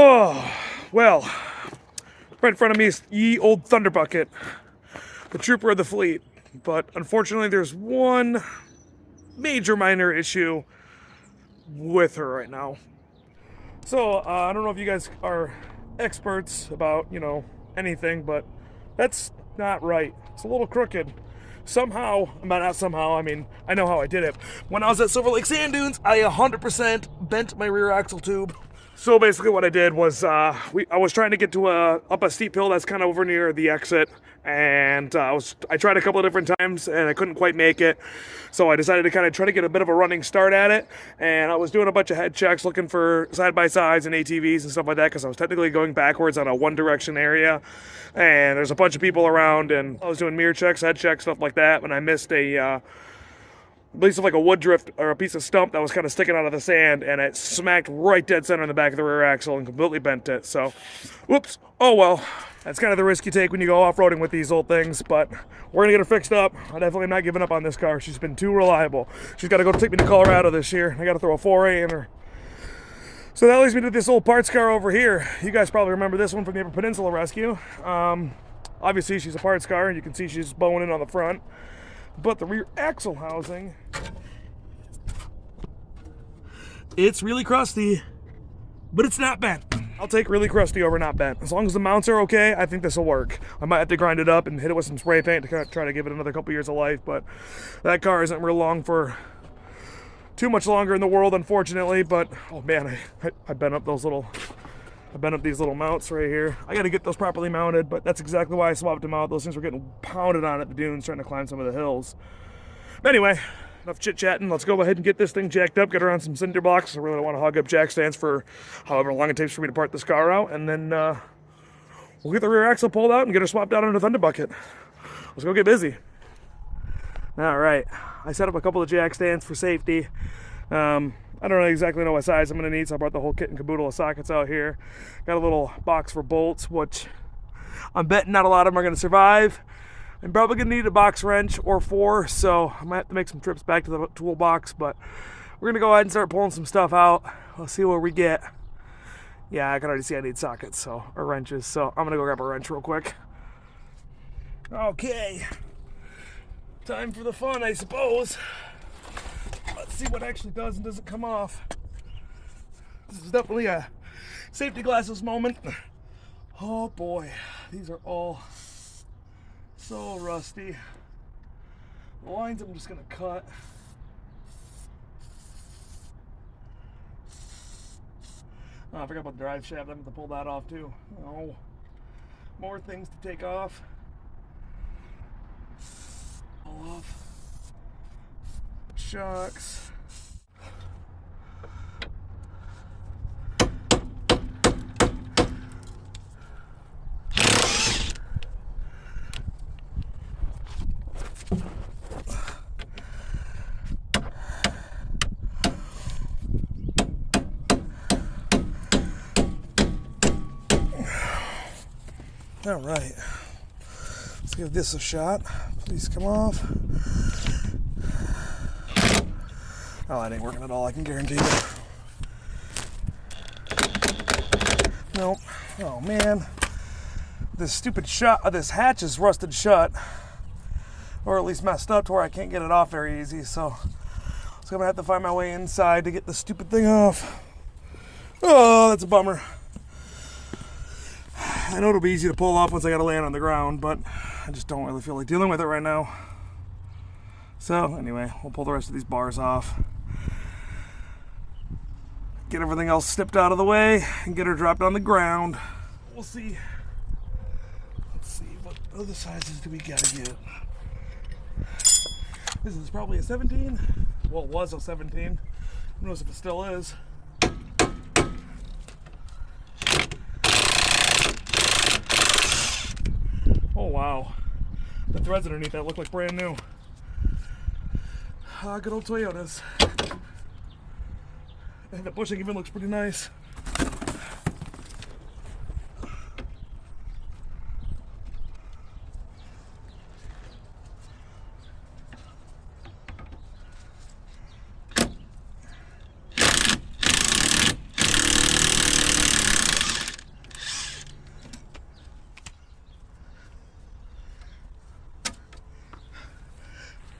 Oh, well, right in front of me is ye old ThunderBucket, the trooper of the fleet. But unfortunately, there's one major minor issue with her right now. So, I don't know if you guys are experts about, anything, but that's not right. It's a little crooked. Somehow, not somehow, I mean, I know how I did it. When I was at Silver Lake Sand Dunes, I 100% bent my rear axle tube. So basically what I did was, I was trying to get to up a steep hill that's kind of over near the exit, and I tried a couple of different times, and I couldn't quite make it. So I decided to kind of try to get a bit of a running start at it, and I was doing a bunch of head checks, looking for side-by-sides and ATVs and stuff like that, because I was technically going backwards on a one-direction area, and there's a bunch of people around, and I was doing mirror checks, head checks, stuff like that, and I missed a piece of like a wood drift or a piece of stump that was kind of sticking out of the sand, and it smacked right dead center in the back of the rear axle and completely bent it. So, whoops. Oh well. That's kind of the risk you take when you go off-roading with these old things, but we're gonna get her fixed up. I definitely am not giving up on this car. She's been too reliable. She's got to go take me to Colorado this year. I got to throw a 4A in her. So that leads me to this old parts car over here. You guys probably remember this one from the Upper Peninsula Rescue. Obviously, she's a parts car, and you can see she's bowing in on the front. But the rear axle housing, it's really crusty, but it's not bent. I'll take really crusty over not bent. As long as the mounts are okay, I think this will work. I might have to grind it up and hit it with some spray paint to kind of try to give it another couple years of life, but that car isn't real long for too much longer in the world, unfortunately. But oh man, I bent up these little mounts right here. I got to get those properly mounted, but that's exactly why I swapped them out. Those things were getting pounded on at the dunes trying to climb some of the hills. But anyway, enough chit-chatting. Let's go ahead and get this thing jacked up, get her on some cinder blocks. I really don't want to hog up jack stands for however long it takes for me to part this car out, and then we'll get the rear axle pulled out and get her swapped out into ThunderBucket. Let's go get busy. All right, I set up a couple of jack stands for safety. I don't exactly know what size I'm going to need, so I brought the whole kit and caboodle of sockets out here. Got a little box for bolts, which I'm betting not a lot of them are going to survive. I'm probably going to need a box wrench or 4, so I might have to make some trips back to the toolbox, but we're going to go ahead and start pulling some stuff out. Let's see what we get. Yeah, I can already see I need sockets, or wrenches, so I'm going to go grab a wrench real quick. Okay. Time for the fun, I suppose. Let's see what actually does and doesn't come off. This is definitely a safety glasses moment. Oh boy, these are all so rusty. The lines I'm just gonna cut. Oh, I forgot about the drive shaft. I'm gonna have to pull that off too. Oh, more things to take off. Pull off. Shocks. All right, let's give this a shot. Please come off. Oh, that ain't working at all, I can guarantee you. Nope. Oh man. This stupid this hatch is rusted shut. Or at least messed up to where I can't get it off very easy, so I'm gonna have to find my way inside to get this stupid thing off. Oh, that's a bummer. I know it'll be easy to pull off once I gotta land on the ground, but I just don't really feel like dealing with it right now. So anyway, we'll pull the rest of these bars off. Get everything else snipped out of the way and get her dropped on the ground. We'll see. Let's see, what other sizes do we gotta get? This is probably a 17. Well, it was a 17. Who knows if it still is. Oh wow. The threads underneath that look like brand new. Good old Toyotas. And the bushing even looks pretty nice.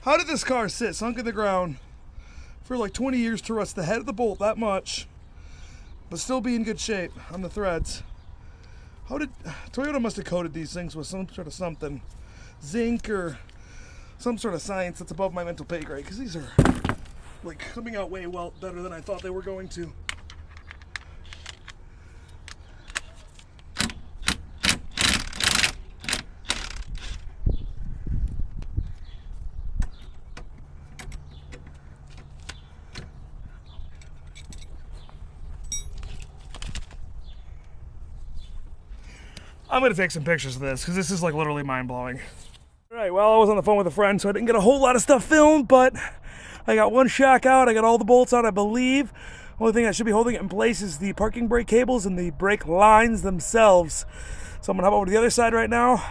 How did this car sit sunk in the ground for like 20 years to rust the head of the bolt that much, but still be in good shape on the threads? How did Toyota must have coated these things with some sort of something, zinc or some sort of science that's above my mental pay grade, because these are like coming out way well better than I thought they were going to. I'm gonna take some pictures of this because this is like literally mind-blowing. All right, well, I was on the phone with a friend, so I didn't get a whole lot of stuff filmed, but I got one shock out, I got all the bolts out, I believe. Only thing I should be holding it in place is the parking brake cables and the brake lines themselves. So I'm gonna hop over to the other side right now,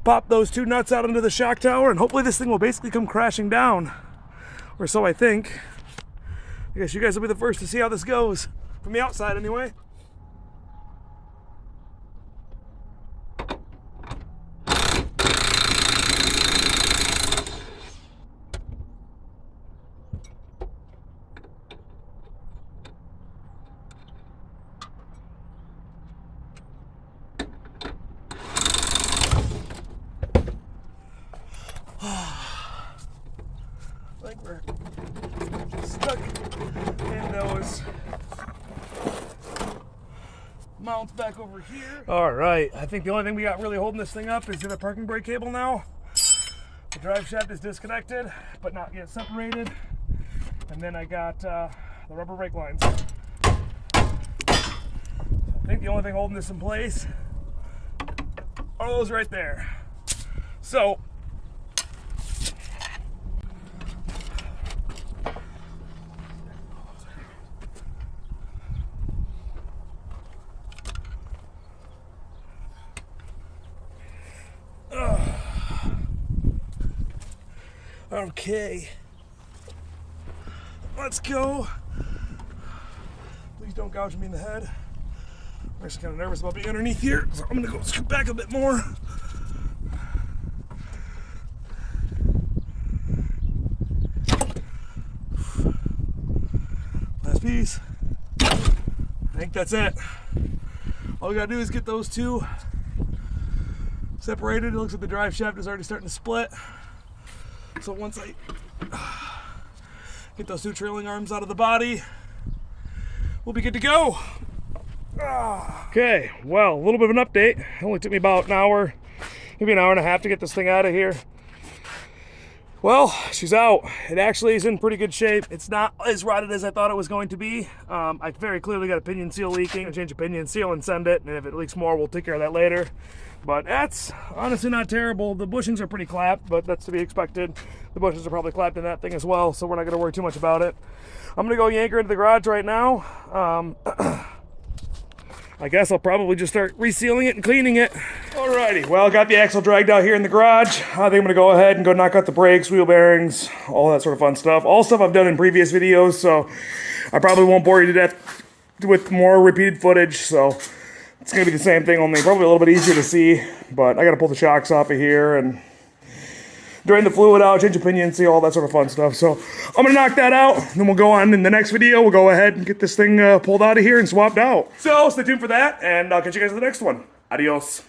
pop those two nuts out into the shock tower, and hopefully this thing will basically come crashing down. Or so I think. I guess you guys will be the first to see how this goes. From the outside, anyway. I think we're stuck in those mounts back over here. All right, I think the only thing we got really holding this thing up is the parking brake cable now. The drive shaft is disconnected, but not yet separated. And then I got the rubber brake lines. So I think the only thing holding this in place are those right there. So, okay, let's go. Please don't gouge me in the head. I'm actually kind of nervous about being underneath here, so I'm gonna go scoot back a bit more. Last piece. I think that's it. All we gotta do is get those two separated. It looks like the drive shaft is already starting to split. So once I get those two trailing arms out of the body, we'll be good to go. Okay, well, a little bit of an update. It only took me about an hour, maybe an hour and a half to get this thing out of here. Well, she's out. It actually is in pretty good shape. It's not as rotted as I thought it was going to be. I very clearly got a pinion seal leaking. I'll change the pinion seal and send it, and if it leaks more, we'll take care of that later. But that's honestly not terrible. The bushings are pretty clapped, but that's to be expected. The bushings are probably clapped in that thing as well, so we're not gonna worry too much about it. I'm gonna go yank her into the garage right now. I guess I'll probably just start resealing it and cleaning it. Alrighty, well, got the axle dragged out here in the garage. I think I'm gonna go ahead and go knock out the brakes, wheel bearings, all that sort of fun stuff. All stuff I've done in previous videos, so I probably won't bore you to death with more repeated footage, so it's gonna be the same thing, only probably a little bit easier to see, but I gotta pull the shocks off of here and drain the fluid out, change the pinion, see all that sort of fun stuff. So I'm gonna knock that out, then we'll go on in the next video. We'll go ahead and get this thing pulled out of here and swapped out. So stay tuned for that, and I'll catch you guys in the next one. Adios.